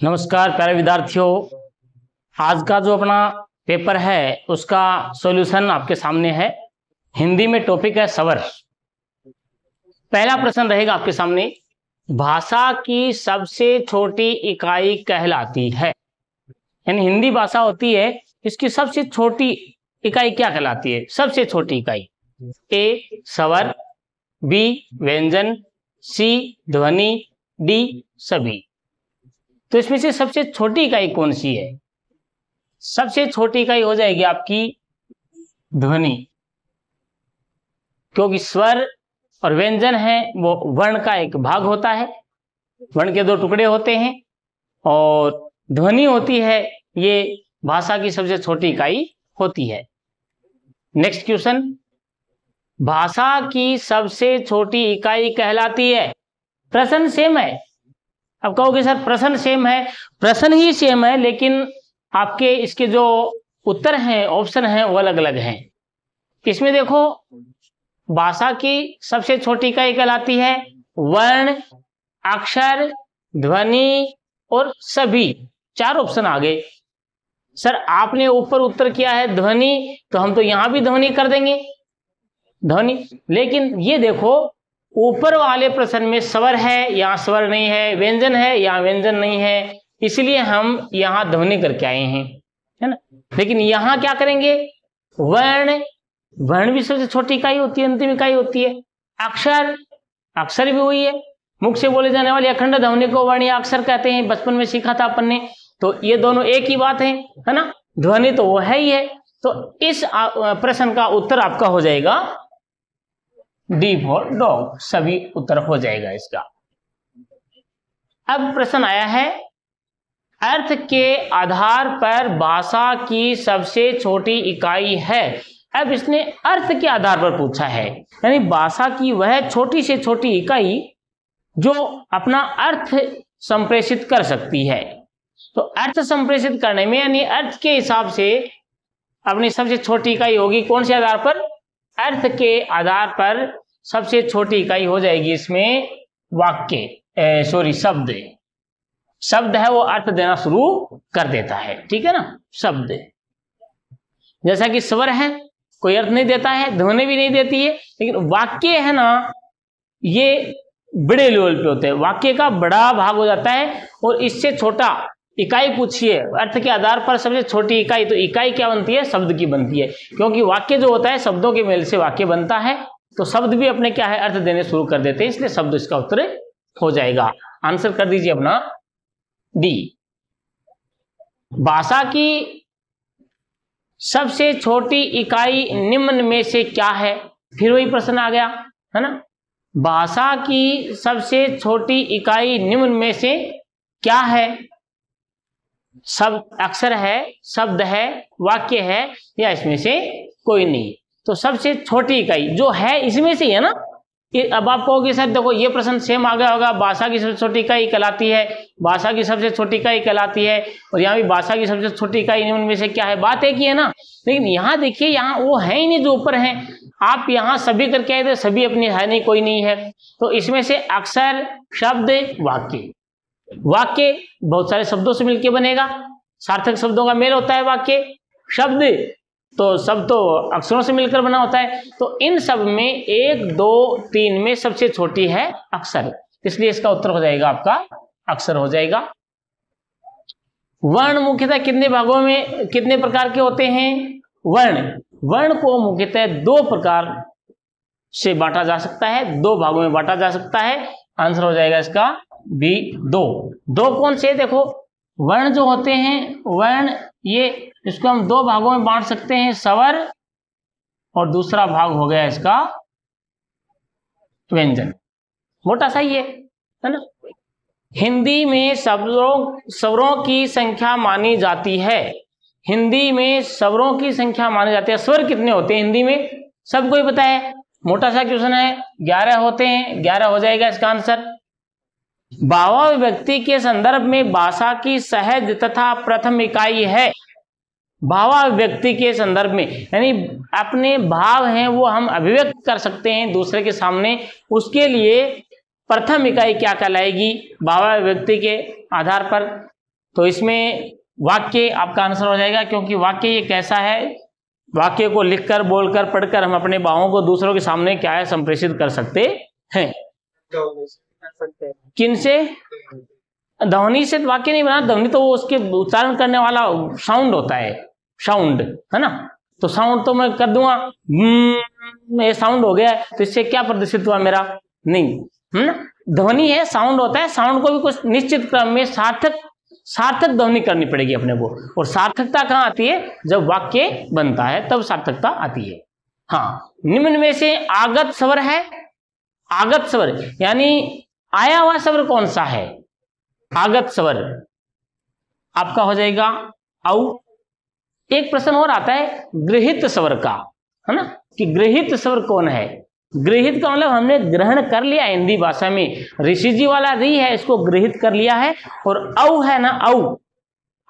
नमस्कार प्यारे विद्यार्थियों, आज का जो अपना पेपर है उसका सॉल्यूशन आपके सामने है। हिंदी में टॉपिक है स्वर। पहला प्रश्न रहेगा आपके सामने, भाषा की सबसे छोटी इकाई कहलाती है। यानी हिंदी भाषा होती है, इसकी सबसे छोटी इकाई क्या कहलाती है? सबसे छोटी इकाई ए स्वर, बी व्यंजन, सी ध्वनि, डी सभी। तो इसमें से सबसे छोटी इकाई कौन सी है? सबसे छोटी इकाई हो जाएगी आपकी ध्वनि, क्योंकि स्वर और व्यंजन है वो वर्ण का एक भाग होता है, वर्ण के दो टुकड़े होते हैं, और ध्वनि होती है ये भाषा की सबसे छोटी इकाई होती है। नेक्स्ट क्वेश्चन, भाषा की सबसे छोटी इकाई कहलाती है। प्रश्न सेम है। अब कहोगे सर प्रश्न सेम है, प्रश्न ही सेम है, लेकिन आपके इसके जो उत्तर हैं, ऑप्शन हैं, वो अलग अलग हैं। इसमें देखो, भाषा की सबसे छोटी इकाई कहलाती है वर्ण, अक्षर, ध्वनि और सभी। चार ऑप्शन आ गए। सर आपने ऊपर उत्तर किया है ध्वनि, तो हम तो यहां भी ध्वनि कर देंगे, ध्वनि। लेकिन ये देखो, ऊपर वाले प्रश्न में स्वर है, यहाँ स्वर नहीं है, व्यंजन है, यहाँ व्यंजन नहीं है, इसलिए हम यहाँ ध्वनि करके आए हैं, है ना। लेकिन यहाँ क्या करेंगे? वर्ण, वर्ण भी सबसे छोटी इकाई होती है, अंतिम इकाई होती है। अक्षर, अक्षर भी वही है, मुख से बोले जाने वाली अखंड ध्वनि को वर्ण या अक्षर कहते हैं, बचपन में सीखा था अपन ने। तो ये दोनों एक ही बात है ना। ध्वनि तो वो है ही है। तो इस प्रश्न का उत्तर आपका हो जाएगा डी फॉर डॉग, सभी उत्तर हो जाएगा इसका। अब प्रश्न आया है, अर्थ के आधार पर भाषा की सबसे छोटी इकाई है। अब इसने अर्थ के आधार पर पूछा है, यानी भाषा की वह छोटी से छोटी इकाई जो अपना अर्थ संप्रेषित कर सकती है। तो अर्थ संप्रेषित करने में, यानी अर्थ के हिसाब से अपनी सबसे छोटी इकाई होगी कौन से आधार पर? अर्थ के आधार पर सबसे छोटी इकाई हो जाएगी इसमें वाक्य, शब्द। शब्द है वो अर्थ देना शुरू कर देता है, ठीक है ना। शब्द जैसा कि स्वर है, कोई अर्थ नहीं देता है, ध्वनि भी नहीं देती है, लेकिन वाक्य है ना, ये बड़े लेवल पे होते हैं, वाक्य का बड़ा भाग हो जाता है। और इससे छोटा इकाई पूछिए अर्थ के आधार पर सबसे छोटी इकाई, तो इकाई क्या बनती है? शब्द की बनती है, क्योंकि वाक्य जो होता है शब्दों के मेल से वाक्य बनता है। तो शब्द भी अपने क्या है, अर्थ देने शुरू कर देते हैं, इसलिए शब्द इसका उत्तर हो जाएगा। आंसर कर दीजिए अपना डी। भाषा की सबसे छोटी इकाई निम्न में से क्या है? फिर वही प्रश्न आ गया, है ना। भाषा की सबसे छोटी इकाई निम्न में से क्या है? शब्द, अक्षर है, शब्द है, वाक्य है, या इसमें से कोई नहीं? तो सबसे छोटी इकाई जो है इसमें से है ना। अब आप कहोगे सर देखो ये प्रश्न सेम आ गया होगा, भाषा की सबसे छोटी इकाई कहलाती है, भाषा की सबसे छोटी इकाई कहलाती है, और यहाँ भी भाषा की सबसे छोटी इकाई निम्न में से क्या है, बात एक ही है ना। लेकिन यहाँ देखिए, यहाँ वो है ही नहीं जो ऊपर है। आप यहाँ सभी करके आए थे, सभी अपनी है नहीं, कोई नहीं है। तो इसमें से अक्षर, शब्द, वाक्य। वाक्य बहुत सारे शब्दों से मिलकर बनेगा, सार्थक शब्दों का मेल होता है वाक्य। शब्द तो सब तो अक्षरों से मिलकर बना होता है। तो इन सब में 1, 2, 3 में सबसे छोटी है अक्षर, इसलिए इसका उत्तर हो जाएगा आपका अक्षर हो जाएगा। वर्ण मुख्यतः कितने भागों में, कितने प्रकार के होते हैं? वर्ण को मुख्यतः 2 प्रकार से बांटा जा सकता है, 2 भागों में बांटा जा सकता है। आंसर हो जाएगा इसका बी, 2 कौन से? देखो वर्ण जो होते हैं, वर्ण ये इसको हम 2 भागों में बांट सकते हैं, स्वर, और दूसरा भाग हो गया इसका व्यंजन। मोटा सा ही है ना। हिंदी में स्वरों की संख्या मानी जाती है। हिंदी में स्वरों की संख्या मानी जाती है। स्वर कितने होते हैं हिंदी में? सबको ही पता है, मोटा सा क्वेश्चन है। 11 होते हैं, 11 हो जाएगा इसका आंसर। भावाभिव्यक्ति के संदर्भ में भाषा की सहज तथा प्रथम इकाई है। भावाभिव्यक्ति के संदर्भ में, यानी अपने भाव हैं वो हम अभिव्यक्त कर सकते हैं दूसरे के सामने, उसके लिए प्रथम इकाई क्या कहलाएगी? भावाभिव्यक्ति के आधार पर तो इसमें वाक्य आपका आंसर हो जाएगा, क्योंकि वाक्य ये कैसा है, वाक्य को लिखकर, बोलकर, पढ़कर हम अपने भावों को दूसरों के सामने क्या है संप्रेषित कर सकते हैं। किन से? ध्वनि से वाक्य नहीं बना, ध्वनि तो वो उसके उच्चारण करने वाला साउंड होता है, साउंड है ना। तो साउंड तो मैं कर दूंगा, ये साउंड हो गया है, तो इससे क्या प्रदर्शित हुआ मेरा? नहीं, है ना। ध्वनि है, साउंड होता है, साउंड को भी कुछ निश्चित क्रम में सार्थक ध्वनि करनी पड़ेगी अपने को। और सार्थकता कहाँ आती है? जब वाक्य बनता है तब सार्थकता आती है। हाँ, निम्न में से आगत स्वर है, आगत स्वर यानी आया हुआ स्वर कौन सा है? आगत स्वर आपका हो जाएगा औ। एक प्रश्न और आता है गृहीत स्वर का, है ना, कि गृहीत स्वर कौन है? गृहीत का मतलब हमने ग्रहण कर लिया हिंदी भाषा में, ऋषि जी वाला री है, इसको गृहीत कर लिया है। और औ है ना,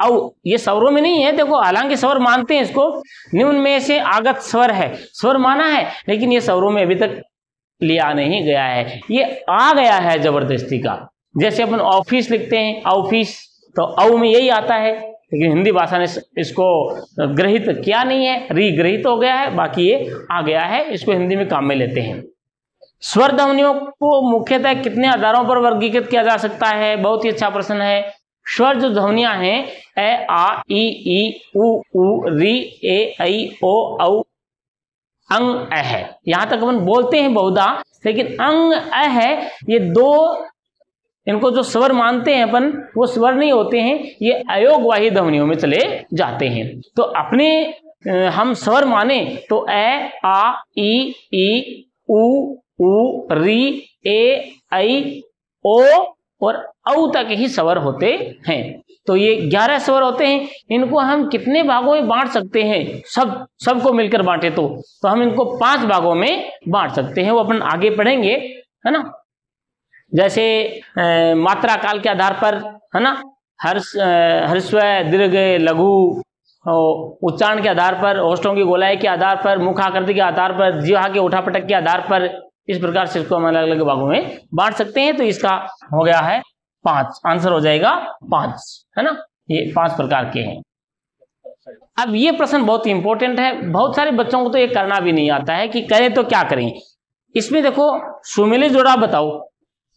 औ ये स्वरों में नहीं है, देखो, हालांकि स्वर मानते हैं इसको। निम्न में से आगत स्वर है, स्वर माना है, लेकिन ये स्वरों में अभी तक लिया नहीं गया है, ये आ गया है जबरदस्ती का। जैसे अपन ऑफिस लिखते हैं, ऑफिस, तो औ में यही आता है, लेकिन हिंदी भाषा ने इसको ग्रहित किया नहीं है, रिग्रहित हो गया है, बाकी ये आ गया है, इसको हिंदी में काम में लेते हैं। स्वर ध्वनियों को मुख्यतः कितने आधारों पर वर्गीकृत किया जा सकता है? बहुत ही अच्छा प्रश्न है। स्वर जो ध्वनियां हैं, ए, आ, ई, उ, री, ए, ऐ, ओ, औ, अंग, अ है। यहां तक अपन बोलते हैं बहुधा, लेकिन अंग, अ है, ये दो, इनको जो स्वर मानते हैं अपन, वो स्वर नहीं होते हैं, ये अयोगवाही ध्वनियों में चले जाते हैं। तो अपने हम स्वर माने तो ए, आ, ई, उ, री, ए, ऐ, ओ और औ तक ही स्वर होते हैं। तो ये 11 स्वर होते हैं। इनको हम कितने भागों में बांट सकते हैं? सबको मिलकर बांटे तो हम इनको 5 भागों में बांट सकते हैं, वो अपन आगे पढ़ेंगे, है ना। जैसे मात्रा काल के आधार पर, है ना, हर्स्व, दीर्घ, लघु, उच्चारण के आधार पर, ओष्ठों की गोलाई के आधार पर, मुखाकृति के आधार पर, जिह्वा के उठापटक के आधार पर, इस प्रकार से इसको हम अलग अलग भागों में बांट सकते हैं। तो इसका हो गया है 5, आंसर हो जाएगा 5, है ना। ये 5 प्रकार के हैं। अब ये प्रश्न बहुत ही इंपॉर्टेंट है, बहुत सारे बच्चों को तो ये करना भी नहीं आता है कि करें तो क्या करें। इसमें देखो, सुमेलित जोड़ा बताओ,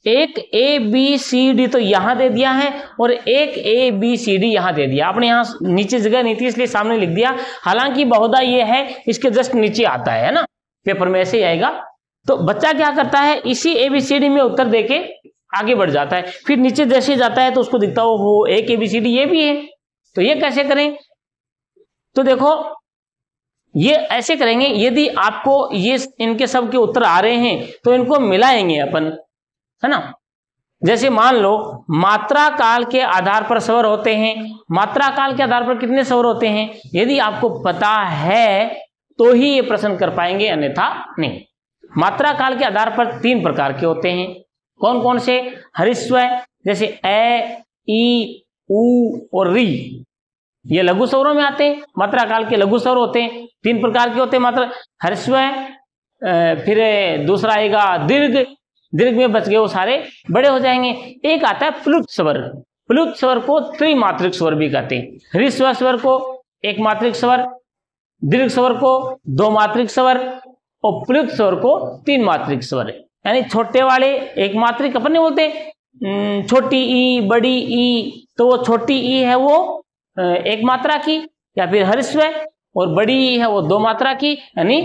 एक ए बी सी डी तो यहां दे दिया है और एक ए बी सी डी यहां दे दिया। आपने यहां नीचे जगह नहीं थी इसलिए सामने लिख दिया, हालांकि बहुधा ये है इसके जस्ट नीचे आता है ना, पेपर में ऐसे ही आएगा। तो बच्चा क्या करता है, इसी ए बी सी डी में उत्तर देके आगे बढ़ जाता है, फिर नीचे जैसे जाता है तो उसको दिखता हो एक ए बी सी डी ये भी है, तो ये कैसे करें? तो देखो, ये ऐसे करेंगे, यदि आपको ये इनके सब के उत्तर आ रहे हैं तो इनको मिलाएंगे अपन, है ना। जैसे मान लो मात्रा काल के आधार पर स्वर होते हैं, मात्रा काल के आधार पर कितने स्वर होते हैं, यदि आपको पता है तो ही ये प्रश्न कर पाएंगे, अन्यथा नहीं। मात्रा काल के आधार पर 3 प्रकार के होते हैं। कौन कौन से? हरिस्व, जैसे ए, ई, उ और री, ये लघु स्वरों में आते हैं, मात्रा काल के लघु स्वर होते हैं, 3 प्रकार के होते हैं मात्रा। हरिस्व, फिर दूसरा आएगा दीर्घ, दीर्घ में बच गए वो सारे बड़े हो जाएंगे। एक आता है प्लुत स्वर, प्लुत स्वर को त्रिमात्रिक स्वर भी कहते हैं। हरिस्व स्वर को एक मात्रिक स्वर, दीर्घ स्वर को 2 मात्रिक स्वर और प्लुत स्वर को 3 मात्रिक स्वर। यानी छोटे वाले एक मात्रिक अपन ने बोलते, छोटी ई, बड़ी ई, तो वो छोटी ई है वो 1 मात्रा की, या फिर हरिस्व, और बड़ी ई है वो 2 मात्रा की, यानी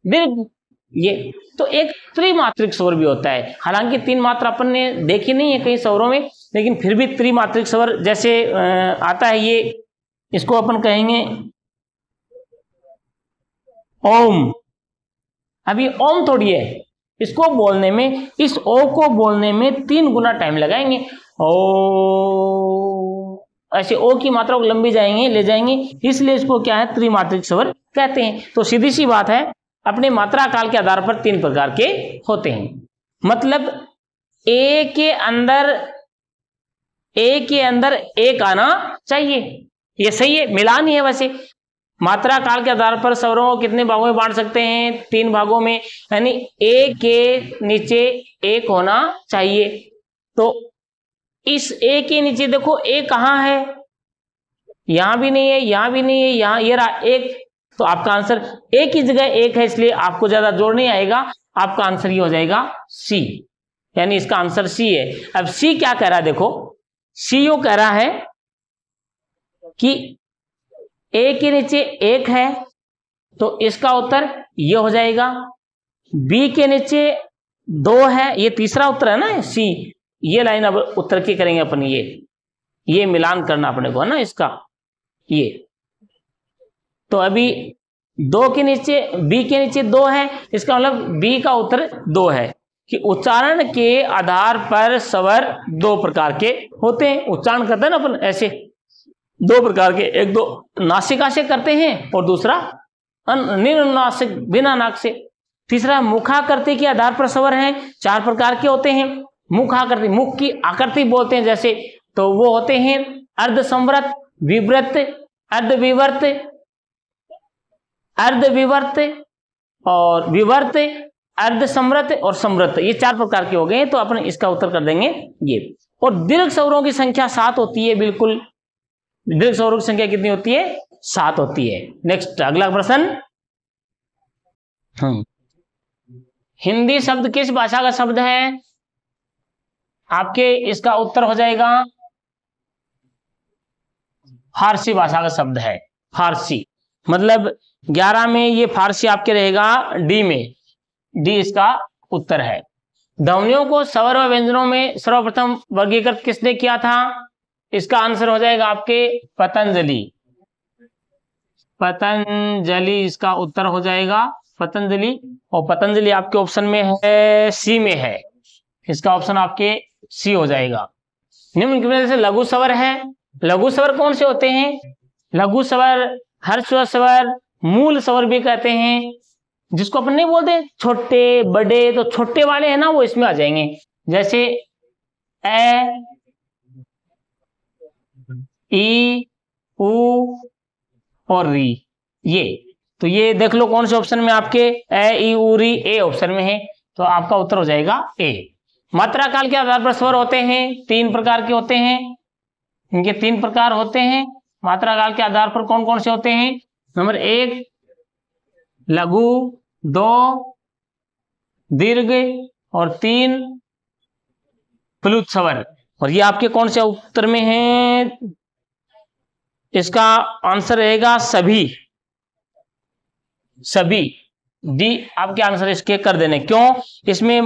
दीर्घ। ये तो एक त्रिमात्रिक स्वर भी होता है, हालांकि 3 मात्रा अपन ने देखी नहीं है कई स्वरों में, लेकिन फिर भी त्रिमात्रिक स्वर जैसे आता है ये, इसको अपन कहेंगे ओम। अभी ओम थोड़ी है, इसको बोलने में, इस ओ को बोलने में 3 गुना टाइम लगाएंगे। ओ, ऐसे ओ की मात्रा को लंबी जाएंगे, ले जाएंगे, इसलिए इसको क्या है, त्रिमात्रिक स्वर कहते हैं। तो सीधी सी बात है, अपने मात्रा काल के आधार पर 3 प्रकार के होते हैं। मतलब ए के अंदर एक आना चाहिए, ये सही है, मिलान ही है। वैसे मात्रा काल के आधार पर स्वरों को कितने भागों में बांट सकते हैं? 3 भागों में, यानी ए के नीचे एक होना चाहिए। तो इस ए के नीचे देखो ए कहाँ है, यहां भी नहीं है, यहां भी नहीं है, यहां ये रहा एक, तो आपका आंसर एक ही जगह एक है, इसलिए आपको ज्यादा जोड़ नहीं आएगा। आपका आंसर ये हो जाएगा सी, यानी इसका आंसर सी है। अब सी क्या कह रहा है, देखो सी यो कह रहा है कि ए के नीचे एक है, तो इसका उत्तर ये हो जाएगा। बी के नीचे 2 है, ये तीसरा उत्तर है ना सी। ये लाइन अब उत्तर की करेंगे अपन, ये मिलान करना अपने को है ना इसका, ये तो अभी 2 के नीचे, बी के नीचे 2 है, इसका मतलब बी का उत्तर 2 है कि उच्चारण के आधार पर स्वर 2 प्रकार के होते हैं। उच्चारण करते हैं ना अपन ऐसे 2 प्रकार के, एक दो नासिका से करते हैं और दूसरा निर्नासिक बिना नाक से। तीसरा मुखाकृति के आधार पर स्वर हैं, 4 प्रकार के होते हैं। मुखाकृति, मुख की आकृति बोलते हैं जैसे, तो वो होते हैं अर्ध संवृत, विवृत, अर्धविवर्त, अर्धविवर्त और विवर्त, अर्ध समृत और समृत, ये 4 प्रकार के हो गए। तो अपन इसका उत्तर कर देंगे ये। और दीर्घ स्वरों की संख्या 7 होती है, बिल्कुल दीर्घ स्वरों की संख्या कितनी होती है, 7 होती है। नेक्स्ट अगला प्रश्न, हिंदी शब्द किस भाषा का शब्द है? आपके इसका उत्तर हो जाएगा फारसी भाषा का शब्द है। फारसी मतलब 11 में ये फारसी आपके रहेगा डी में, डी इसका उत्तर है। ध्वनियों को स्वर व व्यंजनों में सर्वप्रथम वर्गीकृत किसने किया था? इसका आंसर हो जाएगा आपके पतंजलि। पतंजलि इसका उत्तर हो जाएगा, पतंजलि। और पतंजलि आपके ऑप्शन में है, सी में है, इसका ऑप्शन आपके सी हो जाएगा। निम्न में से लघु स्वर है। लघु स्वर कौन से होते हैं? लघु स्वर, ह्रस्व स्वर, मूल स्वर भी कहते हैं, जिसको अपन नहीं बोलते छोटे बड़े, तो छोटे वाले हैं ना वो इसमें आ जाएंगे, जैसे ए, ई, उ और री। ये तो ये देख लो कौन से ऑप्शन में आपके ए, ई, उ, री, ए ऑप्शन में है, तो आपका उत्तर हो जाएगा ए। मात्रा काल के आधार पर स्वर होते हैं, 3 प्रकार के होते हैं, इनके 3 प्रकार होते हैं। मात्रा काल के आधार पर कौन कौन से होते हैं? नंबर 1 लघु, 2 दीर्घ और 3 प्लुत स्वर। और ये आपके कौन से उत्तर में है? इसका आंसर रहेगा सभी, सभी डी आपके आंसर इसके कर देने। क्यों? इसमें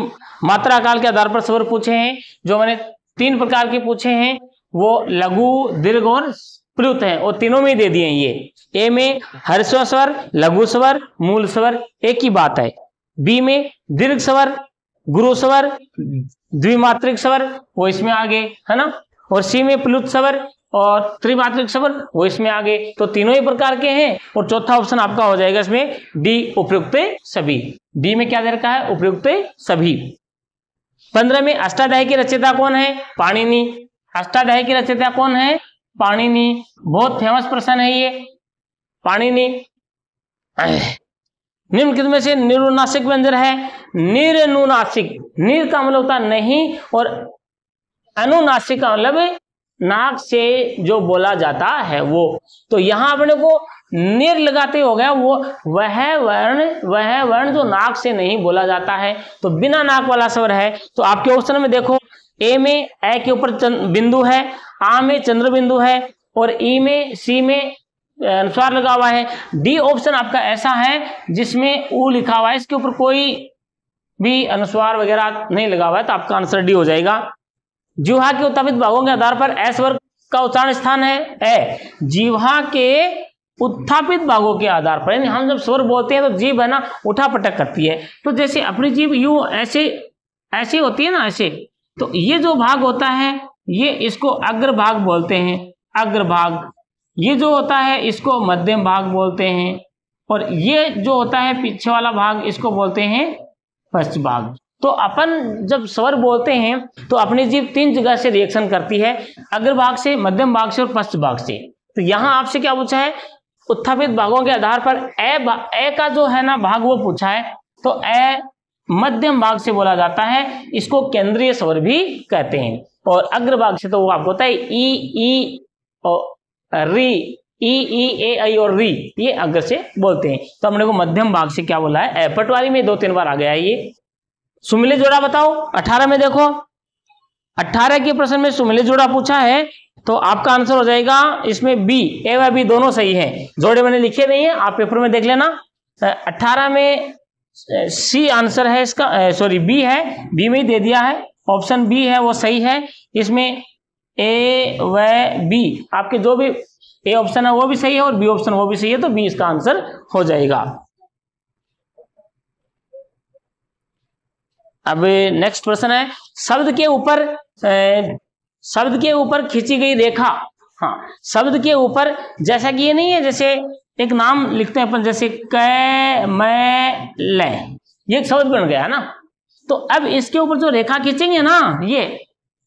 मात्रा काल के आधार पर स्वर पूछे हैं, जो मैंने 3 प्रकार के पूछे हैं, वो लघु, दीर्घ और प्लुत है, और तीनों में दे दिए ये। ए में ह्रस्व स्वर, लघु स्वर, मूल स्वर, एक ही बात है। बी में दीर्घ स्वर, गुरु स्वर, द्विमात्रिक स्वर, वो इसमें आगे है ना। और सी में प्लुत स्वर और त्रिमात्रिक स्वर, वो इसमें आगे। तो तीनों ही प्रकार के हैं। और चौथा ऑप्शन आपका हो जाएगा इसमें डी, उपयुक्त सभी। डी में क्या दे रखा है? उपयुक्त सभी। 15 में अष्टाध्यायी की रचयिता कौन है? पाणिनि। अष्टाध्यायी की रचयिता कौन है? पाणिनि। बहुत फेमस प्रश्न है ये, पाणिनि। निम्न में से निरुनासिक व्यंजन है? निरनुनासिक, निर का मतलब होता नहीं, और अनुनासिक का मतलब नाक से जो बोला जाता है वो। तो यहां अपने को निर लगाते हो गया, वो वह वर्ण जो नाक से नहीं बोला जाता है, तो बिना नाक वाला स्वर है। तो आपके ऑप्शन में देखो, ए में ए के ऊपर बिंदु है, आ में चंद्र बिंदु है, और ई में, सी में अनुस्वार लगा हुआ है। डी ऑप्शन आपका ऐसा है जिसमें ऊ लिखा हुआ है, इसके ऊपर कोई भी अनुस्वार वगैरह नहीं लगा हुआ है, तो आपका आंसर डी हो जाएगा। जिह्वा के उत्थापित भागों के आधार पर ए स्वर का उच्चारण स्थान है ए। जिह्वा के उत्थापित भागों के आधार पर, यानी हम जब स्वर बोलते हैं तो जीभ है ना उठा पटक करती है। तो जैसे अपनी जीभ यूं ऐसे ऐसे होती है ना, ऐसे, तो ये जो भाग होता है ये इसको अग्रभाग बोलते हैं, अग्रभाग। ये जो होता है इसको मध्यम भाग बोलते हैं, और ये जो होता है पीछे वाला भाग इसको बोलते हैं पश्च भाग। तो अपन जब स्वर बोलते हैं तो अपनी जीभ 3 जगह से रिएक्शन करती है, अग्रभाग से, मध्यम भाग से और पश्च भाग से। तो यहां आपसे क्या पूछा है? उत्थापित भागों के आधार पर ए का जो है ना भाग वो पूछा है, तो ए मध्यम भाग से बोला जाता है, इसको केंद्रीय स्वर भी कहते हैं। और अग्रभाग से तो वो आपको होता है ई, ई और री, ई ई ए आई और री, ये अग्र से बोलते हैं। तो हमने को मध्यम भाग से क्या बोला है, पटवारी में 2-3 बार आ गया है ये। सुमिलित जोड़ा बताओ 18 में, देखो 18 के प्रश्न में सुमिलित जोड़ा पूछा है, तो आपका आंसर हो जाएगा इसमें बी, ए व बी दोनों सही है। जोड़े मैंने लिखे नहीं है, आप पेपर में देख लेना। 18 में सी आंसर है इसका, सॉरी बी है, बी में ही दे दिया है, ऑप्शन बी है वो सही है। इसमें ए व बी आपके जो भी ए ऑप्शन है वो भी सही है और बी ऑप्शन वो भी सही है, तो बी इसका आंसर हो जाएगा। अब नेक्स्ट प्रश्न है, शब्द के ऊपर खींची गई रेखा। हाँ, शब्द के ऊपर, जैसा कि ये नहीं है, जैसे एक नाम लिखते हैं अपन, जैसे कै मैं ले, ये एक शब्द बन गया है ना। तो अब इसके ऊपर जो रेखा खींचेंगे ना, ये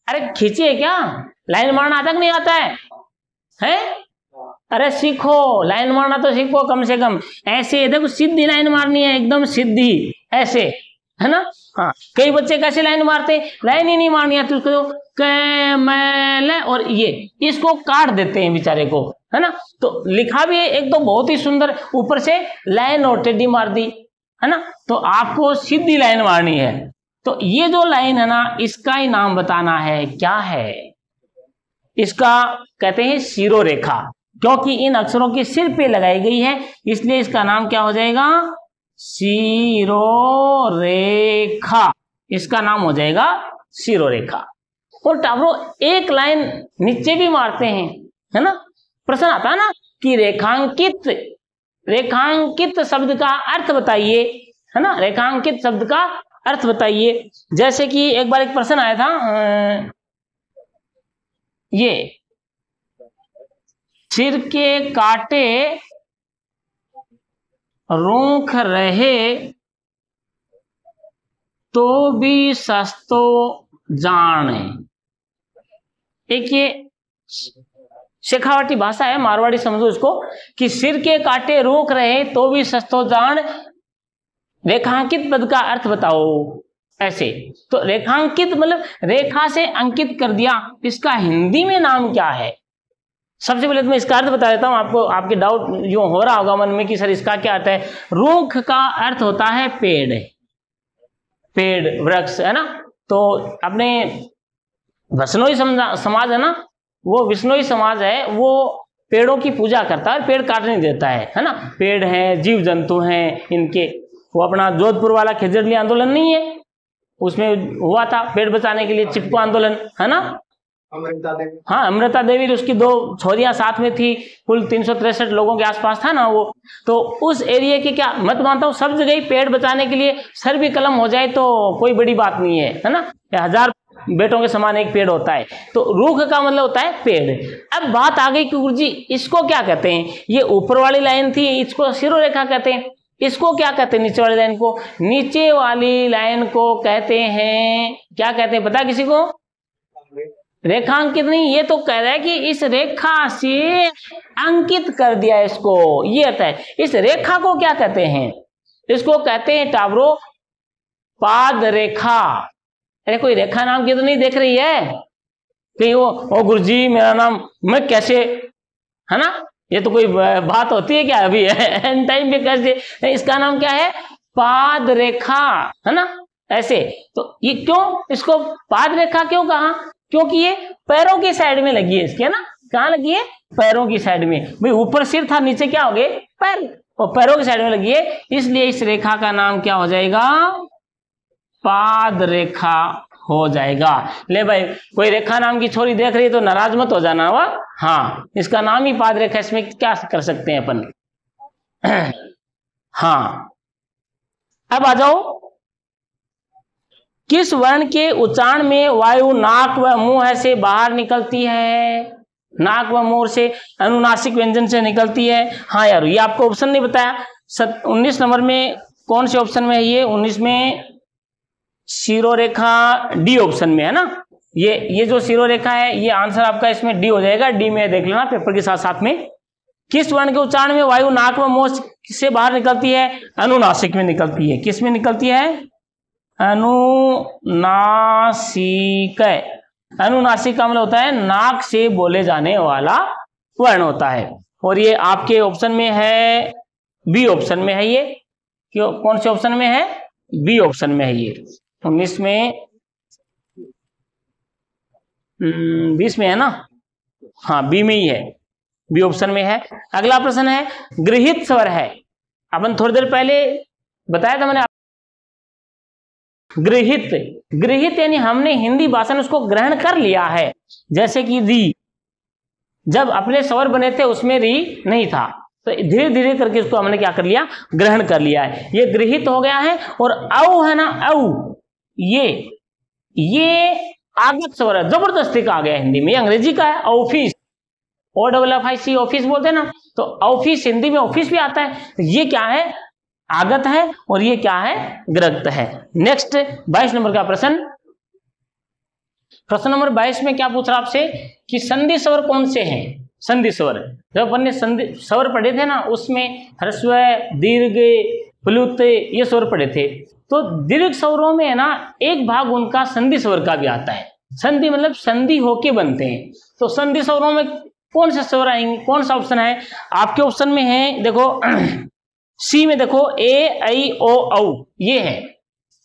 अरे खींचिए क्या, लाइन मारना आता कि नहीं आता है? अरे सीखो, लाइन मारना तो सीखो कम से कम। ऐसे देखो सीधी लाइन मारनी है, एकदम सीधी, ऐसे, है ना। हाँ, कई बच्चे कैसे लाइन मारते हैं, लाइन ही नहीं मारनी है तो उसको कैमल और ये इसको काट देते हैं बेचारे को, है ना। तो लिखा भी है एक तो बहुत ही सुंदर, ऊपर से लाइन और टेढ़ी मार दी, है ना। तो आपको सीधी लाइन मारनी है। तो ये जो लाइन है ना, इसका ही नाम बताना है, क्या है इसका, कहते हैं शिरोरेखा, क्योंकि इन अक्षरों के सिर पे लगाई गई है, इसलिए इसका नाम क्या हो जाएगा, शिरोरेखा। इसका नाम हो जाएगा शिरोरेखा। और टावरों एक लाइन नीचे भी मारते हैं, है ना। प्रश्न आता है ना कि रेखांकित शब्द का अर्थ बताइए, है ना, रेखांकित शब्द का अर्थ बताइए। जैसे कि एक बार एक प्रश्न आया था, ये सिर के कांटे रूख रहे तो भी सस्तो जाने। एक ये शेखावटी भाषा है, मारवाड़ी समझो इसको, कि सिर के कांटे रूख रहे तो भी सस्तो जान, रेखांकित पद का अर्थ बताओ। ऐसे तो रेखांकित मतलब रेखा से अंकित कर दिया, इसका हिंदी में नाम क्या है। सबसे पहले तो मैं इसका अर्थ बता देता हूं आपको, आपके डाउट जो हो रहा होगा मन में कि सर इसका क्या अर्थ है। रूख का अर्थ होता है पेड़, पेड़ वृक्ष, है ना। तो अपने विष्णोई समाज है ना, वो विष्णोई समाज है, वो पेड़ों की पूजा करता है, पेड़ काटने नहीं देता है ना। पेड़ हैं, जीव जंतु हैं इनके, वो अपना जोधपुर वाला खेजड़ली आंदोलन नहीं है, उसमें हुआ था पेड़ बचाने के लिए चिपको आंदोलन, है ना। हाँ, अमृता देवी उसकी 2 छोरियां साथ में थी, कुल 363 लोगों के आसपास था ना वो। तो उस एरिया की क्या मत मानता हूँ, सब जगह पेड़ बचाने के लिए सर भी कलम हो जाए तो कोई बड़ी बात नहीं है ना। 1000 बेटों के समान एक पेड़ होता है। तो रूख का मतलब होता है पेड़। अब बात आ गई कि गुरुजी इसको क्या कहते हैं, ये ऊपर वाली लाइन थी, इसको शिरोरेखा कहते हैं। इसको क्या कहते हैं, नीचे वाली लाइन को, नीचे वाली लाइन को कहते हैं, क्या कहते हैं पता किसी को, रेखांकित नहीं। ये तो कह रहा है कि इस रेखा से अंकित कर दिया इसको, ये अर्थ है। इस रेखा को क्या कहते हैं, इसको कहते हैं टावरों पाद रेखा। अरे कोई रेखा नाम की तो नहीं देख रही है कि वो गुरुजी मेरा नाम मैं कैसे, है ना। ये तो कोई बात होती है क्या अभी एंड टाइम पे कैसे, इसका नाम क्या है, पाद रेखा, है ना। ऐसे तो ये क्यों इसको पाद रेखा क्यों कहा, क्योंकि ये पैरों की साइड में लगी है इसके, है ना। कहाँ लगी है, पैरों की साइड में। भाई ऊपर सिर था, नीचे क्या हो गए पैर, और पैरों की साइड में लगी है, इसलिए इस रेखा का नाम क्या हो जाएगा, पाद रेखा हो जाएगा। ले भाई कोई रेखा नाम की छोरी देख रही है तो नाराज मत हो जाना हुआ। हाँ, इसका नाम ही पाद रेखा, इसमें क्या कर सकते हैं अपन। हाँ, अब आ जाओ, किस वर्ण के उच्चारण में वायु नाक व मुंह से बाहर निकलती है, नाक व मुंह से अनुनासिक व्यंजन से निकलती है। हाँ यार, ये आपको ऑप्शन नहीं बताया। 19 नंबर में कौन से ऑप्शन में है ये, 19 में शिरोरेखा डी ऑप्शन में है ना। ये जो शिरोरेखा है, ये आंसर आपका इसमें डी हो जाएगा। डी में देख लेना पेपर के साथ साथ में। किस वर्ण के उच्चारण में वायु नाक व मुंह से बाहर निकलती है, अनुनासिक में निकलती है। किस में निकलती है, अनुनासिक। अनुनासिक का मतलब होता है नाक से बोले जाने वाला वर्ण होता है। और ये आपके ऑप्शन में है, बी ऑप्शन में है ये। क्यों, कौन से ऑप्शन में है? बी ऑप्शन में है ये। 19 में 20 में है ना? हाँ, बी में ही है, बी ऑप्शन में है। अगला प्रश्न है, गृहीत स्वर है। अपन थोड़ी देर पहले बताया था मैंने, गृहीत, गृहीत यानी हमने हिंदी भाषा में उसको ग्रहण कर लिया है। जैसे कि री, जब अपने स्वर बने थे उसमें री नहीं था, तो धीरे धीरे करके उसको हमने क्या कर लिया? ग्रहण कर लिया है, ये गृहीत हो गया है। और औ है ना, औ, ये आगत स्वर है, जबरदस्ती का आ गया हिंदी में। अंग्रेजी का है ऑफिस, OFFIC, ऑफिस बोलते हैं ना, तो ऑफिस हिंदी में ऑफिस भी आता है। ये क्या है? आगत है, और ये क्या है? ग्रक्त है। नेक्स्ट 22 नंबर का प्रश्न, प्रश्न नंबर 22 में क्या पूछ रहा आपसे कि संधि स्वर कौन से हैं? संधि स्वर, जब अपन ने संधि स्वर पढ़े थे ना, उसमें ह्रस्व, दीर्घ, प्लुत, ये स्वर पढ़े थे। तो दीर्घ स्वरों में है ना, एक भाग उनका संधि स्वर का भी आता है। संधि मतलब संधि होके बनते हैं। तो संधि स्वरों में कौन से स्वर आएंगे? कौन सा ऑप्शन है आपके? ऑप्शन में है, देखो सी में, देखो ए, आई, ओ, औ, ये है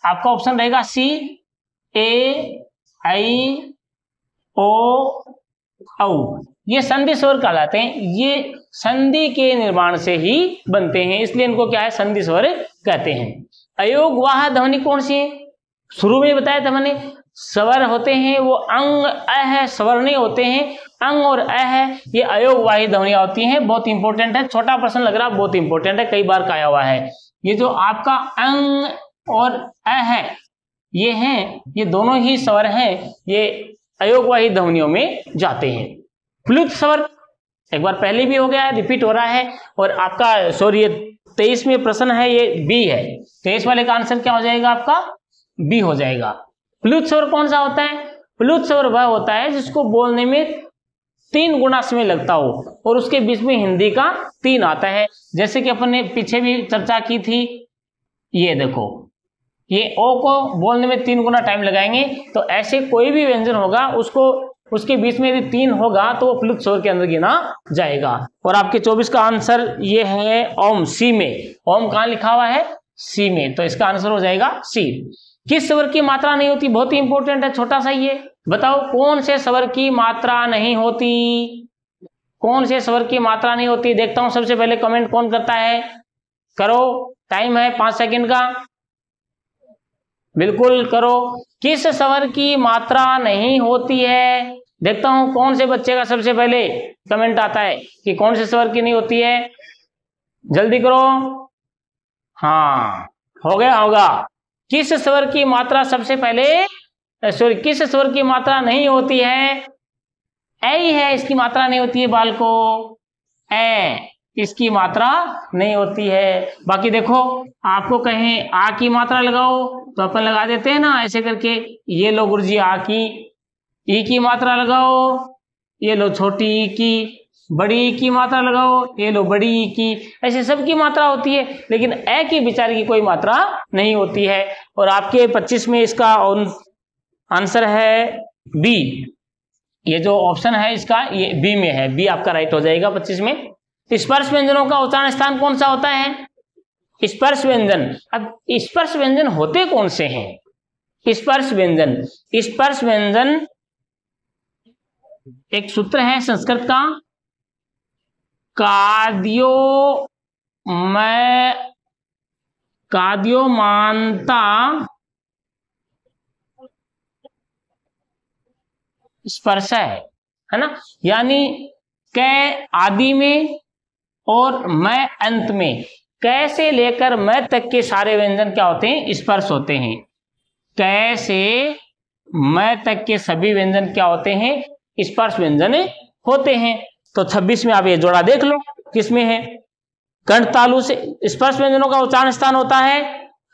आपका ऑप्शन रहेगा सी, ए, आई, ओ, औ। ये संधि स्वर कहलाते हैं। ये संधि के निर्माण से ही बनते हैं, इसलिए इनको क्या है? संधि स्वर कहते हैं। अयोगवाह ध्वनि कौन सी है? शुरू में बताया था मैंने, स्वर होते हैं वो अंग, अ है, स्वर नहीं होते हैं, अंग और अ है, ये अयोगवाही ध्वनियां होती हैं। बहुत इंपॉर्टेंट है, छोटा प्रश्न लग रहा है, बहुत इंपॉर्टेंट है, कई बार आया हुआ है। ये जो आपका अंग और अ है, ये हैं, ये दोनों ही स्वर हैं, ये अयोगवाही ध्वनियों में जाते हैं। प्लुत स्वर एक बार पहले भी हो गया है, रिपीट हो रहा है। और आपका सॉरी 23 में प्रश्न है, ये बी है। 23 वाले का आंसर क्या हो जाएगा आपका? बी हो जाएगा। प्लुत स्वर कौन सा होता है? प्लुत स्वर वह होता है जिसको बोलने में 3 गुना समय लगता हो और उसके बीच में हिंदी का 3 आता है। जैसे कि अपन ने पीछे भी चर्चा की थी, ये देखो, ये ओ को बोलने में 3 गुना टाइम लगाएंगे, तो ऐसे कोई भी व्यंजन होगा उसको, उसके बीच में यदि 3 होगा तो वो प्लुत स्वर के अंदर गिना जाएगा। और आपके 24 का आंसर ये है ओम, सी में। ओम कहाँ लिखा हुआ है? सी में, तो इसका आंसर हो जाएगा सी। किस स्वर की मात्रा नहीं होती? बहुत ही इंपॉर्टेंट है, छोटा सा ये बताओ, कौन से स्वर की मात्रा नहीं होती? कौन से स्वर की मात्रा नहीं होती? देखता हूं सबसे पहले कमेंट कौन करता है, करो, टाइम है 5 सेकंड का, बिल्कुल करो। किस स्वर की मात्रा नहीं होती है? देखता हूं कौन से बच्चे का सबसे पहले कमेंट आता है कि कौन से स्वर की नहीं होती है, जल्दी करो। हाँ, हो गया होगा। किस स्वर की मात्रा सबसे पहले, सॉरी, किस स्वर की मात्रा नहीं होती है? ऐ है, इसकी मात्रा नहीं होती है बालको, ऐ, इसकी मात्रा नहीं होती है। बाकी देखो, आपको कहें आ की मात्रा लगाओ तो अपन लगा देते हैं ना ऐसे करके, ये लो गुरुजी आ की। ई की मात्रा लगाओ, ये लो छोटी ई की। बड़ी ई की मात्रा लगाओ, ये लो बड़ी ई की। ऐसे सबकी मात्रा होती है, लेकिन ए की बेचारे की कोई मात्रा नहीं होती है। और आपके 25 में इसका आंसर है बी। ये जो ऑप्शन है इसका, ये बी में है, बी आपका राइट हो जाएगा 25 में। स्पर्श व्यंजनों का उच्चारण स्थान कौन सा होता है? स्पर्श व्यंजन। अब स्पर्श व्यंजन होते कौन से हैं? स्पर्श व्यंजन, स्पर्श व्यंजन एक सूत्र है संस्कृत का, काद्योमांता स्पर्श है ना, यानी कै आदि में और मैं अंत में, कै से लेकर मैं तक के सारे व्यंजन क्या होते हैं? स्पर्श होते हैं। कै से मैं तक के सभी व्यंजन क्या होते हैं? स्पर्श व्यंजन होते हैं। तो 26 में आप ये जोड़ा देख लो किसमें है। कंठ तालु से स्पर्श व्यंजनों का उच्चारण स्थान होता है,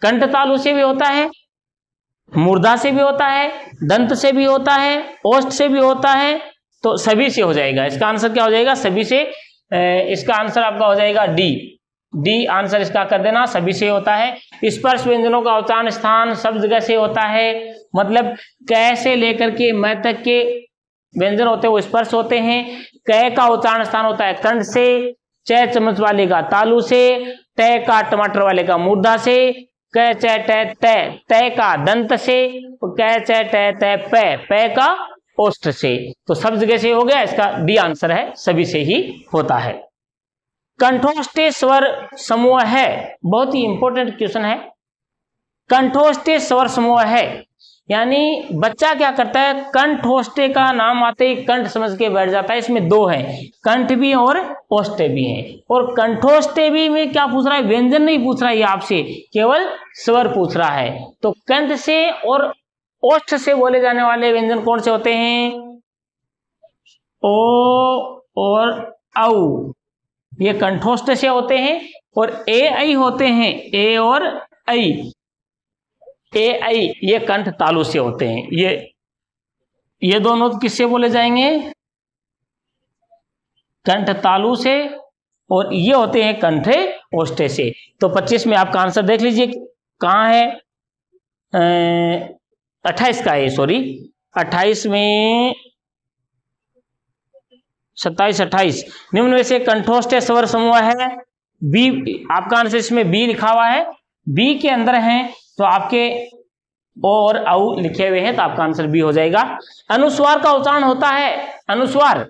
कंठ तालु से भी होता है, मूर्धा से भी होता है, दंत से भी होता है, ओष्ठ से भी होता है, तो सभी से हो जाएगा। इसका आंसर क्या हो जाएगा? सभी से। इसका आंसर आपका हो जाएगा डी। डी आंसर इसका कर देना, सभी से होता है। स्पर्श व्यंजनों का उच्चारण स्थान सब जगह से होता है, मतलब कै से लेकर के मैं तक के व्यंजन होते हैं वो स्पर्श होते हैं। क का उच्चारण स्थान होता है कंठ से, च चम्मच वाले का तालु से, ट का टमाटर वाले का मूर्धा से, क च ट त का दंत से, क च ट त प का ओष्ठ से। तो सब जगह से हो गया, इसका डी आंसर है, सभी से ही होता है। कंठोष्ठीय स्वर समूह है, बहुत ही इंपॉर्टेंट क्वेश्चन है। कंठोष्ठीय स्वर समूह है यानी बच्चा क्या करता है, कंठोष्ठीय का नाम आते ही कंठ समझ के बैठ जाता है। इसमें दो हैं, कंठ भी और ओष्ठ्य भी हैं। और कंठोष्ठ्य भी में क्या पूछ रहा है, व्यंजन नहीं पूछ रहा है आपसे, केवल स्वर पूछ रहा है। तो कंठ से और ओष्ठ से बोले जाने वाले व्यंजन कौन से होते हैं, ओ और औ, ये कंठोष्ठ से होते हैं। और ए ऐ होते हैं, ए और ऐ, ए ऐ ये कंठ तालु से होते हैं। ये दोनों किससे बोले जाएंगे, कंठ तालु से, और ये होते हैं कंठ ओष्ठ से। तो 25 में आपका आंसर देख लीजिए कहाँ है, 28 का है, सॉरी 28 में 27 28 निम्न में से कंठोष्ठ स्वर समूह है बी, आपका आंसर इसमें बी लिखा हुआ है, बी के अंदर है तो आपके ओ और औ लिखे हुए हैं, तो आपका आंसर बी हो जाएगा। अनुस्वार का उच्चारण होता है, अनुस्वार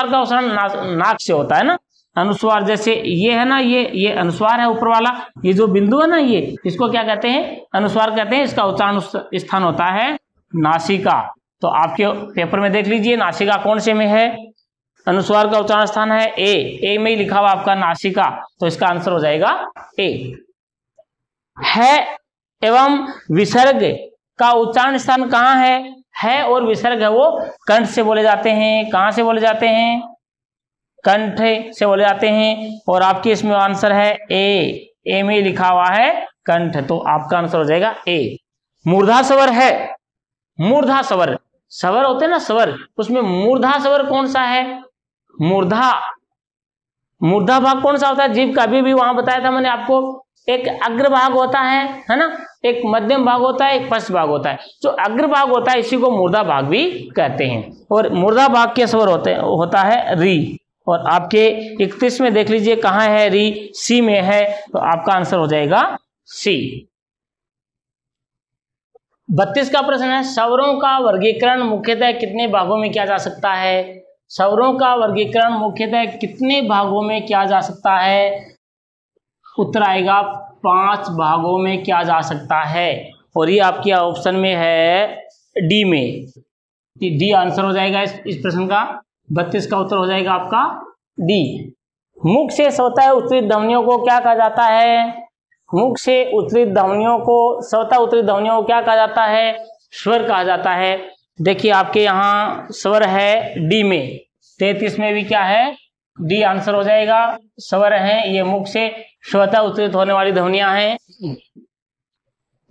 का उच्चारण नाक से होता है ना। अनुस्वार जैसे ये है ना, ये अनुस्वार है ऊपर वाला, ये जो बिंदु है ना, ये इसको क्या कहते हैं, अनुस्वार कहते हैं। इसका उच्चारण स्थान होता है नासिका। तो आपके पेपर में देख लीजिए नासिका कौन से में है, अनुस्वार का उच्चारण स्थान है ए में ही लिखा हुआ आपका नासिका, तो इसका आंसर हो जाएगा ए। है एवं विसर्ग का उच्चारण स्थान कहाँ है और विसर्ग है वो कंठ से बोले जाते हैं। कहाँ से बोले जाते हैं, कंठ से बोले जाते हैं। और आपके इसमें आंसर है ए में लिखा हुआ है कंठ, तो आपका आंसर हो जाएगा ए। मूर्धा स्वर है, मूर्धा स्वर, स्वर होते हैं ना स्वर, उसमें मूर्धा स्वर कौन सा है, मूर्धा भाग कौन सा होता है जीभ का, अभी भी वहां बताया था मैंने आपको, एक अग्रभाग होता है ना, एक मध्यम भाग होता है, एक पश्च भाग होता है। जो अग्रभाग होता है इसी को मूर्धा भाग भी कहते हैं। और मूर्धा भाग के स्वर होता है री। और आपके 31 में देख लीजिए कहाँ है री, सी में है, तो आपका आंसर हो जाएगा सी। 32 का प्रश्न है, स्वरों का वर्गीकरण मुख्यतः कितने भागों में किया जा सकता है, स्वरों का वर्गीकरण मुख्यतः कितने भागों में किया जा सकता है, उत्तर आएगा 5 भागों में किया जा सकता है। और ये आपके ऑप्शन में है डी में, डी आंसर हो जाएगा इस प्रश्न का। 32 का उत्तर हो जाएगा आपका डी। मुख से स्वतः उत्तरित ध्वनियों को क्या कहा जाता है, मुख से उत्तरित ध्वनियों को, स्वतः उत्तरित ध्वनियों को क्या कहा जाता है, स्वर कहा जाता है। देखिए आपके यहाँ स्वर है डी में, 33 में भी क्या है, डी आंसर हो जाएगा। स्वर है ये मुख से स्वतः उत्तरित होने वाली ध्वनियां हैं।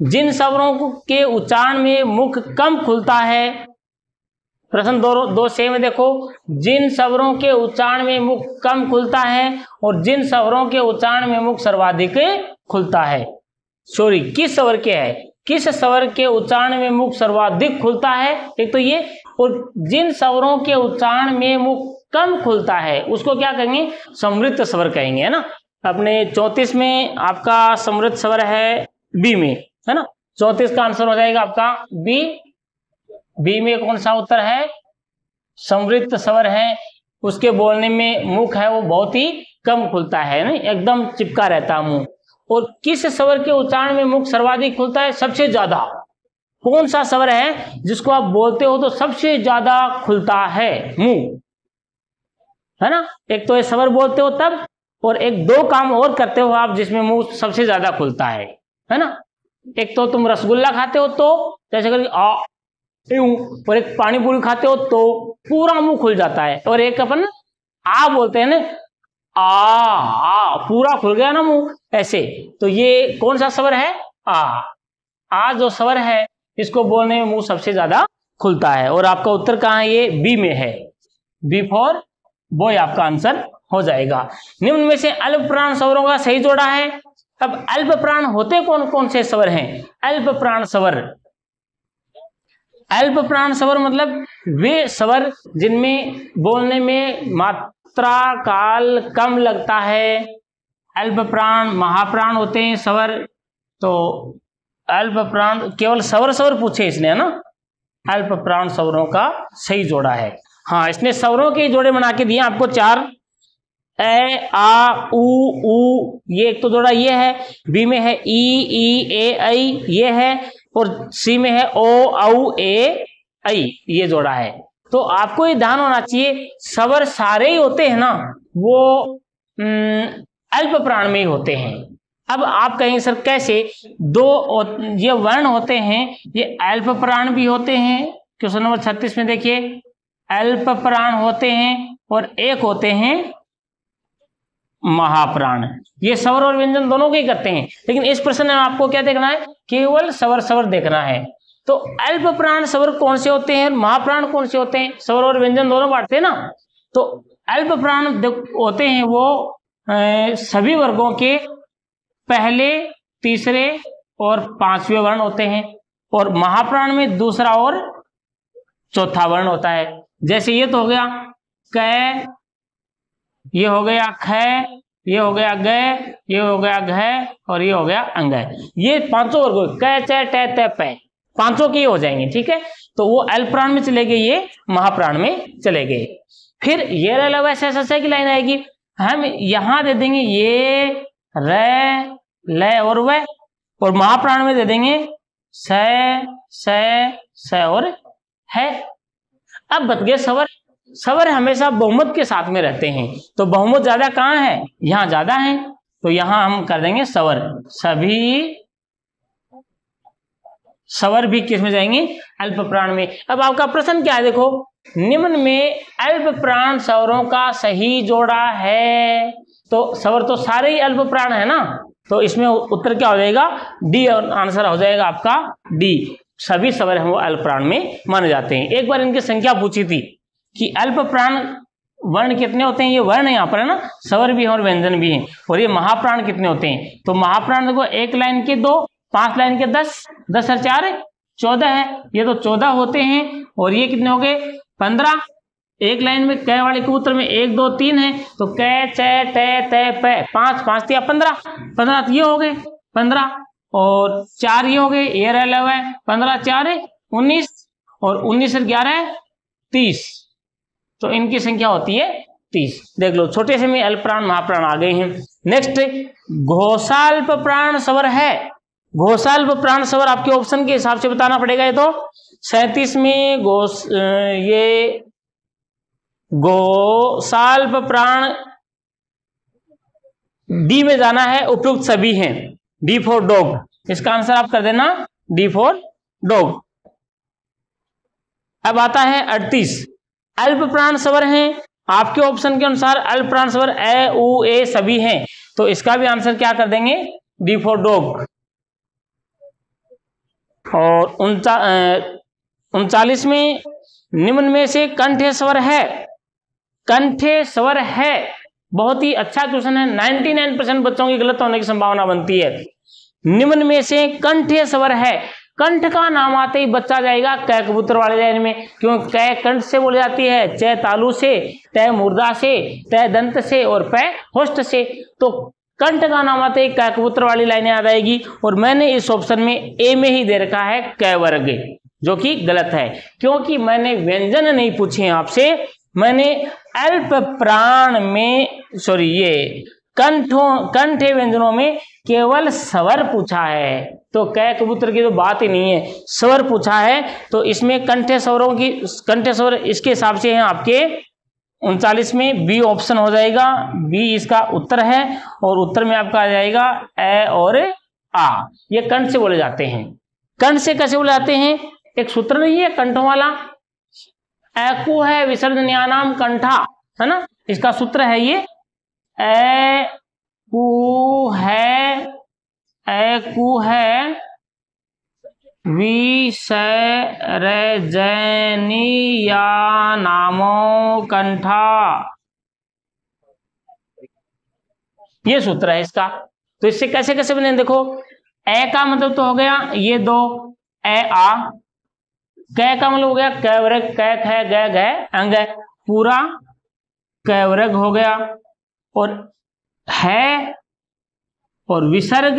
जिन स्वरों के उच्चारण में मुख कम खुलता है, प्रश्न दो से में देखो, जिन स्वरों के उच्चारण में मुख कम खुलता है और जिन स्वरों के उच्चारण में मुख सर्वाधिक खुलता है, सॉरी किस स्वर के है, किस स्वर के उच्चारण में मुख सर्वाधिक खुलता है, एक तो ये, और जिन स्वरों के उच्चारण में मुख कम खुलता है उसको क्या कहेंगे, समृद्ध स्वर कहेंगे, है ना। अपने 34 में आपका समृद्ध स्वर है बी में, है ना। 34 का आंसर हो जाएगा आपका बी में कौन सा उत्तर है, समृद्ध स्वर है, उसके बोलने में मुख है वो बहुत ही कम खुलता है ना, एकदम चिपका रहता है मुंह। और किस स्वर के उच्चारण में मुख सर्वाधिक खुलता है, सबसे ज्यादा, कौन सा स्वर है जिसको आप बोलते हो तो सबसे ज्यादा खुलता है मुंह, है ना। एक तो ये स्वर बोलते हो तब, और एक दो काम और करते हो आप जिसमें मुंह सबसे ज्यादा खुलता है ना। एक तो तुम रसगुल्ला खाते हो तो जैसे करके आ, और एक पानी पूरी खाते हो तो पूरा मुंह खुल जाता है, और एक अपन आ बोलते हैं ना, आ पूरा खुल गया ना मुंह, ऐसे। तो ये कौन सा स्वर है, आ जो स्वर है इसको बोलने में मुंह सबसे ज्यादा खुलता है। और आपका उत्तर कहाँ है, ये बी में है, बी फॉर बॉय आपका आंसर हो जाएगा। निम्न में से अल्प प्राण स्वरों का सही जोड़ा है। अब अल्प प्राण होते कौन कौन से स्वर हैं, अल्प प्राण स्वर, अल्प प्राण स्वर मतलब वे स्वर जिनमें बोलने में मात्रा काल कम लगता है। अल्प प्राण महाप्राण होते हैं स्वर। तो अल्प प्राण केवल स्वर पूछे इसने, है ना। अल्प प्राण स्वरों का सही जोड़ा है। हाँ, इसने स्वरों के जोड़े बना के दिए आपको 4, ए आ उ ये एक तो जोड़ा ये है, बी में है ई ए ऐ ये है, और सी में है ओ औ ए ऐ ये जोड़ा है। तो आपको ये ध्यान होना चाहिए स्वर सारे ही होते हैं ना वो अल्प प्राण में ही होते हैं। अब आप कहेंगे सर कैसे, ये वर्ण होते हैं ये अल्प प्राण भी होते हैं। क्वेश्चन नंबर 36 में देखिए, अल्प प्राण होते हैं और एक होते हैं महाप्राण। ये स्वर और व्यंजन दोनों के ही करते हैं, लेकिन इस प्रश्न में आपको क्या देखना है, केवल स्वर देखना है। तो अल्प प्राण स्वर कौन से होते हैं, महाप्राण कौन से होते हैं, स्वर और व्यंजन दोनों बांटते हैं ना। तो अल्प प्राण होते हैं वो सभी वर्गों के पहले, तीसरे और 5वें वर्ण होते हैं, और महाप्राण में दूसरा और चौथा वर्ण होता है। जैसे ये तो हो गया क, ये हो गया ख, ये हो गया ग, ये हो गया घ, और ये हो गया अंग। ये 5 वर्ग क च ट त प 5 के हो जाएंगे, ठीक है। तो वो अल्प प्राण में चले गए, ये महाप्राण में चले गए। फिर ये र ल व स की लाइन आएगी, हम यहां दे देंगे ये र ल और व, और महाप्राण में दे देंगे स और है। अब बच गए स्वर। स्वर हमेशा बहुमत के साथ में रहते हैं, तो बहुमत ज्यादा कहाँ है, यहाँ ज्यादा है, तो यहाँ हम कर देंगे स्वर। सभी स्वर भी किस में जाएंगे, अल्प प्राण में। अब आपका प्रश्न क्या है, देखो निम्न में अल्प प्राण स्वरों का सही जोड़ा है। तो स्वर तो सारे ही अल्प प्राण है ना, तो इसमें उत्तर क्या हो जाएगा, डी आंसर हो जाएगा आपका डी। सभी स्वर हैं वो अल्प प्राण में माने जाते हैं। एक बार इनकी संख्या पूछी थी कि अल्प प्राण वर्ण कितने होते हैं, ये वर्ण यहाँ पर है ना, स्वर भी है और व्यंजन भी है, और ये महाप्राण कितने होते हैं। तो महाप्राण देखो 1 लाइन के 2, 5 लाइन के 10, 10 और 4 14 है, ये तो 14 होते हैं। और ये कितने हो गए 15। 1 लाइन में क वाले कबूतर में 1 2 3 है, तो क च ट त प 5 5 या 15 15 ये हो गए 15, और 4 ये हो गए, ये रह लगा 15 4 19, और 19 और 11 30। तो इनकी संख्या होती है 30। देख लो छोटे से में अल्प प्राण महाप्राण आ गए हैं। नेक्स्ट घोषाल्प प्राण स्वर है। घोषाल्प प्राण स्वर आपके ऑप्शन के हिसाब से बताना पड़ेगा। ये तो 37 में ये घोषाल्प प्राण डी में जाना है, उपयुक्त सभी हैं। डी फॉर डॉग, इसका आंसर आप कर देना डी फॉर डॉग। अब आता है 38 अल्प प्राण स्वर हैं। आपके ऑप्शन के अनुसार अल्प प्राण स्वर ए उ ए सभी हैं, तो इसका भी आंसर क्या कर देंगे, डी फॉर डॉग। और 39 में निम्न में से कंठे स्वर है। कंठे स्वर है बहुत ही अच्छा क्वेश्चन है, 99% बच्चों की गलत होने की संभावना बनती है। निम्न में से कंठे स्वर है, कंठ का नाम आते ही बच्चा जाएगा क कबूतर वाले लाइन में, क्यों क कंठ से बोली जाती है, च तालु से, त मुर्दा से, त दंत से, और प होष्ठ से। तो कंठ का नाम आते ही क कबूतर वाली लाइन याद आएगी। और मैंने इस ऑप्शन में ए में ही दे रखा है क वर्ग, जो कि गलत है, क्योंकि मैंने व्यंजन नहीं पूछे आपसे, मैंने अल्प प्राण में ये कंठे व्यंजनों में केवल स्वर पूछा है। तो कै कबूतर की तो बात ही नहीं है, स्वर पूछा है। तो इसमें कंठे स्वर इसके हिसाब से हैं आपके 39 में बी ऑप्शन हो जाएगा, बी इसका उत्तर है। और उत्तर में आपका आ जाएगा ए और आ, ये कंठ से बोले जाते हैं। कंठ से कैसे बोले जाते हैं, एक सूत्र नहीं है कंठों वाला, एकु है विसर्जन्यानाम कंठा, है ना, इसका सूत्र है ये ए कु है विसर्जनीयानामो कंठा, ये सूत्र है इसका। तो इससे कैसे कैसे बने, देखो ए का मतलब तो हो गया ये 2 ए आ, कै का मतलब हो गया कैवर्ग, कै ख ग घ अंग, पूरा कैवर्ग हो गया। और है और विसर्ग,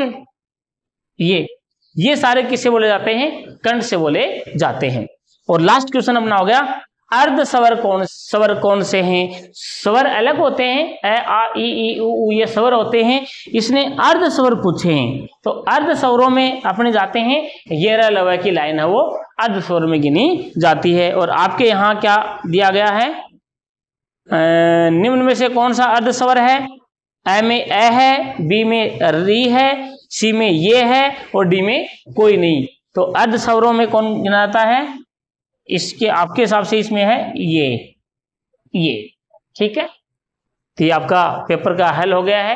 ये सारे किससे बोले जाते हैं? कंठ से बोले जाते हैं। और लास्ट क्वेश्चन अपना हो गया अर्ध स्वर कौन से हैं? स्वर अलग होते हैं, ए आ ई उ ये स्वर होते हैं, इसने अर्ध स्वर पूछे हैं। तो अर्ध स्वरों में अपने जाते हैं, ये र लव की लाइन है वो अर्ध स्वर में गिनी जाती है। और आपके यहाँ क्या दिया गया है? निम्न में से कौन सा अर्ध स्वर है? ए में ए है, बी में री है, सी में ये है और डी में कोई नहीं। तो अर्ध स्वरों में कौन गिनाता है? इसके आपके हिसाब से इसमें है ये। ठीक है, तो ये आपका पेपर का हल हो गया है।